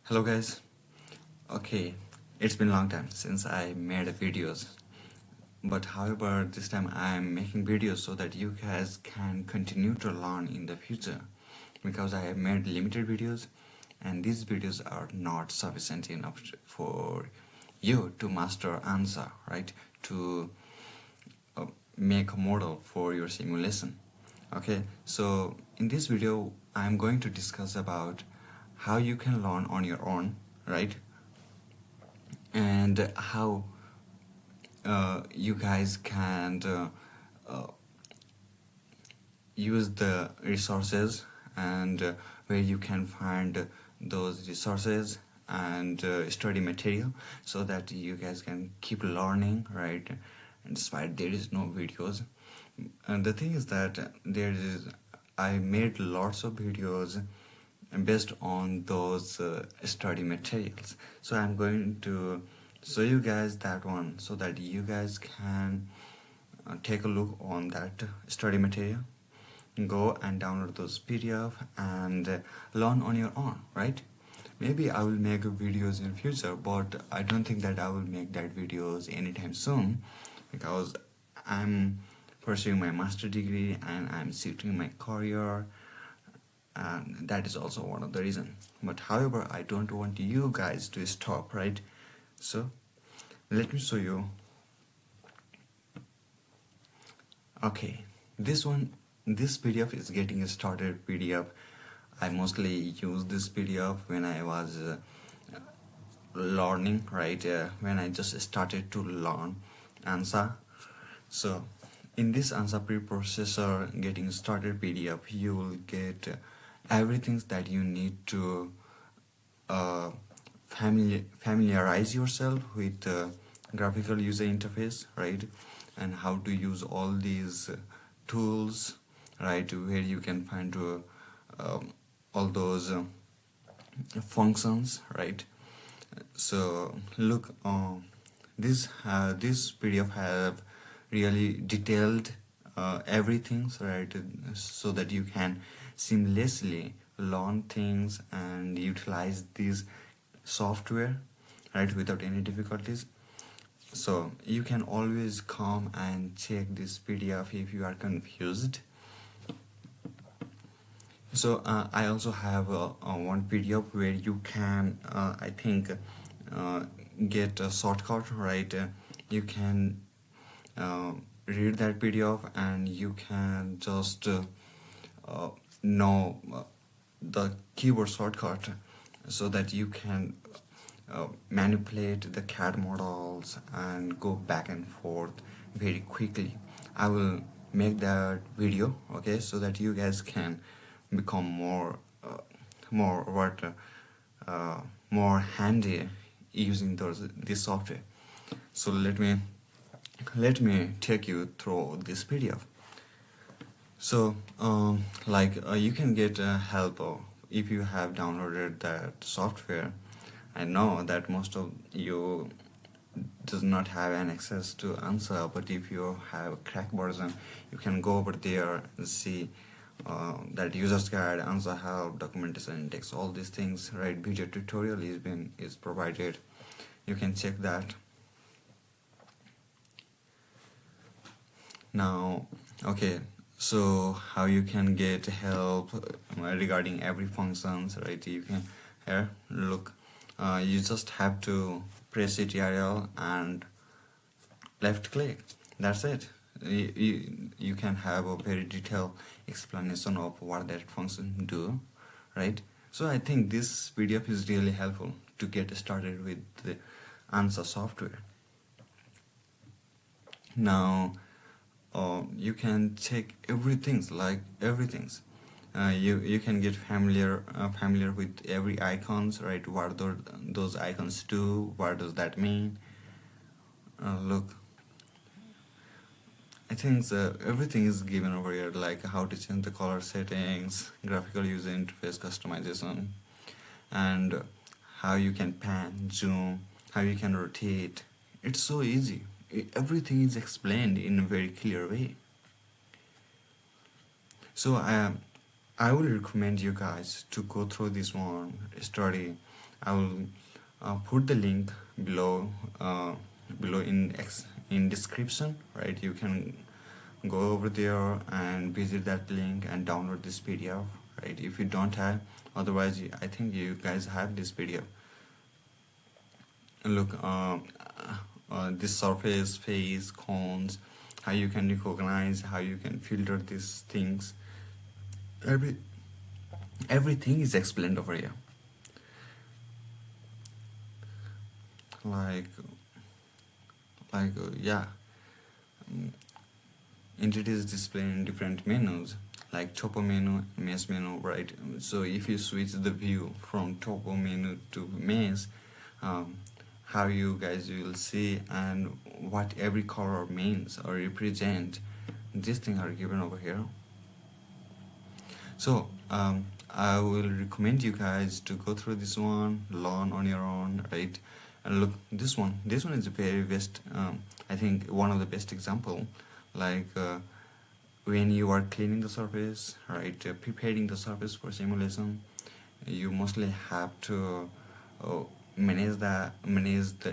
Hello guys. Okay, it's been a long time since I made videos, but however this time I'm making videos so that you guys can continue to learn in the future, because I have made limited videos and these videos are not sufficient enough for you to master ANSA, right? To make a model for your simulation. Okay, so in this video I'm going to discuss about how you can learn on your own, right? And how you guys can use the resources, and where you can find those resources and study material, so that you guys can keep learning, right? And despite there is no videos, and the thing is that I made lots of videos based on those study materials, so I'm going to show you guys that one so that you guys can take a look on that study material, go and download those PDF and learn on your own, right? Maybe I will make videos in future, but I don't think that I will make that videos anytime soon, because I'm pursuing my master degree and I'm seeking my career, and that is also one of the reasons. But however, I don't want you guys to stop, right? So let me show you. Okay, this PDF is getting started PDF. I mostly use this PDF when I was learning, right? When I just started to learn ANSA. So in this ANSA preprocessor getting started PDF, you will get everything that you need to familiarize yourself with graphical user interface, right? And how to use all these tools, right? Where you can find all those functions, right? So look, this PDF have really detailed everything, right? So that you can seamlessly learn things and utilize this software, right, without any difficulties. So you can always come and check this PDF if you are confused. So I also have one PDF where you can I think get a shortcut, right? You can read that PDF and you can just know the keyboard shortcut, so that you can manipulate the CAD models and go back and forth very quickly. I will make that video, okay, so that you guys can become more handy using this software. So let me take you through this PDF. So you can get help if you have downloaded that software. I know that most of you does not have an access to ANSA, but if you have a crack version, you can go over there and see that user's guide, ANSA help, documentation index, all these things, right? Video tutorial is provided. You can check that. Now, okay, so how you can get help regarding every functions, right? You can here look. You just have to press Ctrl and left click. That's it. You can have a very detailed explanation of what that function do, right? So I think this PDF is really helpful to get started with the ANSA software. Now you can check everything. You can get familiar with every icons, right? What those icons do, what does that mean? Look, I think everything is given over here, like how to change the color settings, graphical user interface customization, and how you can pan, zoom, how you can rotate. It's so easy. Everything is explained in a very clear way. So I will recommend you guys to go through this one, study I will put the link below in description, right? You can go over there and visit that link and download this PDF, right? If you don't have, otherwise I think you guys have this PDF. Look, this surface, phase, cones, how you can recognize, how you can filter these things, everything is explained over here. Yeah, entities display in different menus like topo menu, mesh menu, right? So if you switch the view from topo menu to mesh, how you guys will see and what every color means or represent, these things are given over here. So I will recommend you guys to go through this one, learn on your own, right? And look, this one is the very best, I think one of the best example, like when you are cleaning the surface, right, preparing the surface for simulation, you mostly have to manage the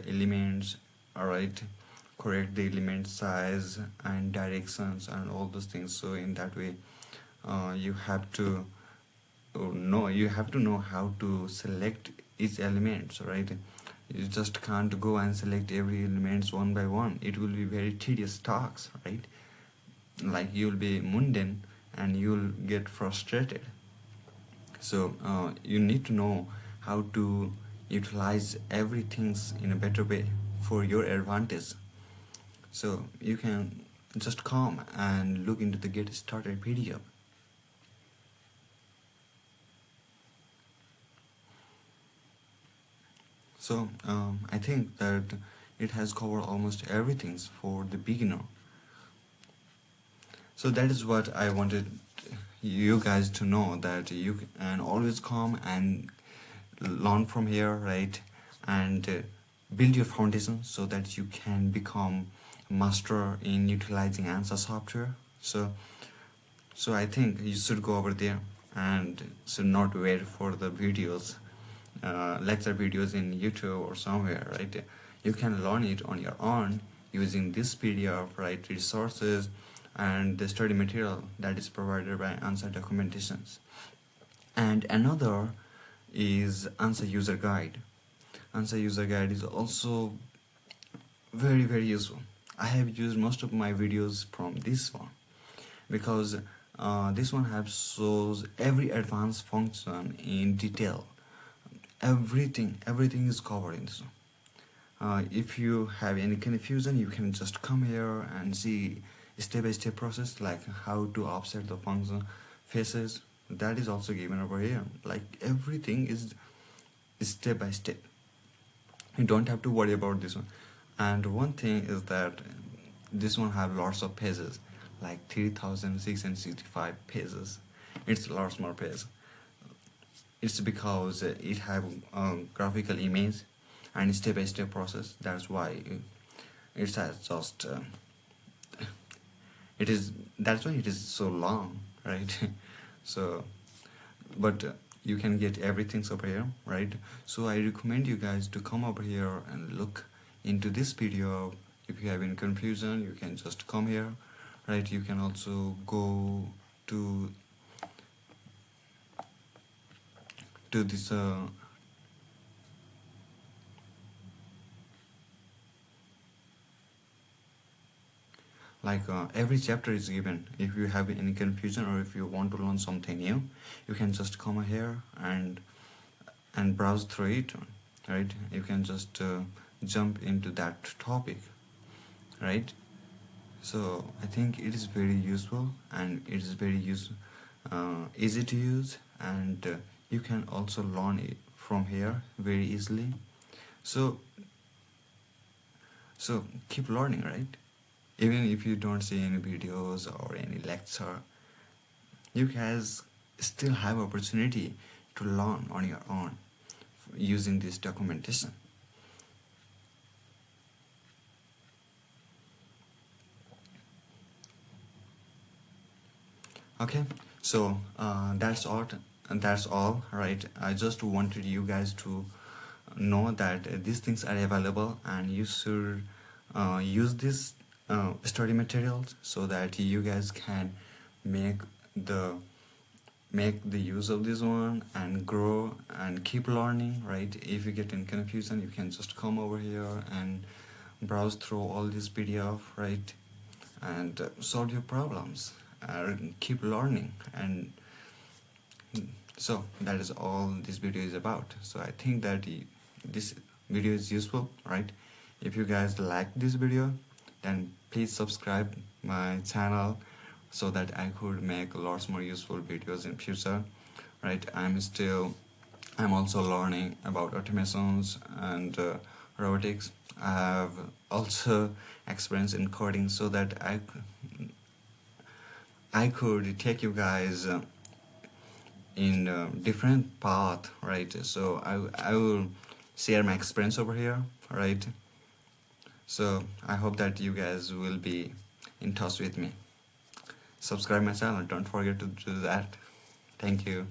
elements, all right, correct the element size and directions and all those things. So in that way, you have to know how to select each element, right? You just can't go and select every elements one by one. It will be very tedious tasks, right? Like you'll be mundane and you'll get frustrated. So you need to know how to utilize everything in a better way for your advantage. So you can just come and look into the Get Started video. So I think that it has covered almost everything for the beginner. So that is what I wanted you guys to know, that you can always come and learn from here, right? And build your foundation so that you can become master in utilizing ANSA software. So I think you should go over there and should not wait for the videos, lecture videos in YouTube or somewhere, right? You can learn it on your own using this PDF, right? Resources and the study material that is provided by ANSA documentations. And another is ANSA user guide. ANSA user guide is also very, very useful. I have used most of my videos from this one because this one shows every advanced function in detail. Everything is covered in this one. If you have any confusion, you can just come here and see step-by-step process, like how to offset the function faces. That is also given over here. Like everything is step by step. You don't have to worry about this one. And one thing is that this one have lots of pages, like 3,665 pages. It's lots more pages. It's because it have graphical image and step-by-step process. That's why it has just that's why it is so long, right? So but you can get everything over here, right? So I recommend you guys to come over here and look into this video. If you have any confusion, you can just come here, right? You can also go to this every chapter is given. If you have any confusion or if you want to learn something new, you can just come here and browse through it, right? You can just jump into that topic, right? So I think it is very useful and it is very easy to use, and you can also learn it from here very easily. So keep learning, right? Even if you don't see any videos or any lecture, you guys still have opportunity to learn on your own using this documentation. Okay, so that's all, right? I just wanted you guys to know that these things are available, and you should use this study materials so that you guys can make the use of this one and grow and keep learning, right? If you get in confusion, you can just come over here and browse through all this PDF, right? And solve your problems and keep learning. And so that is all this video is about. So I think that this video is useful, right? If you guys like this video, then please subscribe my channel so that I could make lots more useful videos in future, right? I'm also learning about automations and robotics. I have also experience in coding, so that I could take you guys in a different path, right? So I will share my experience over here, right? So I hope that you guys will be in touch with me. Subscribe my channel, don't forget to do that. Thank you.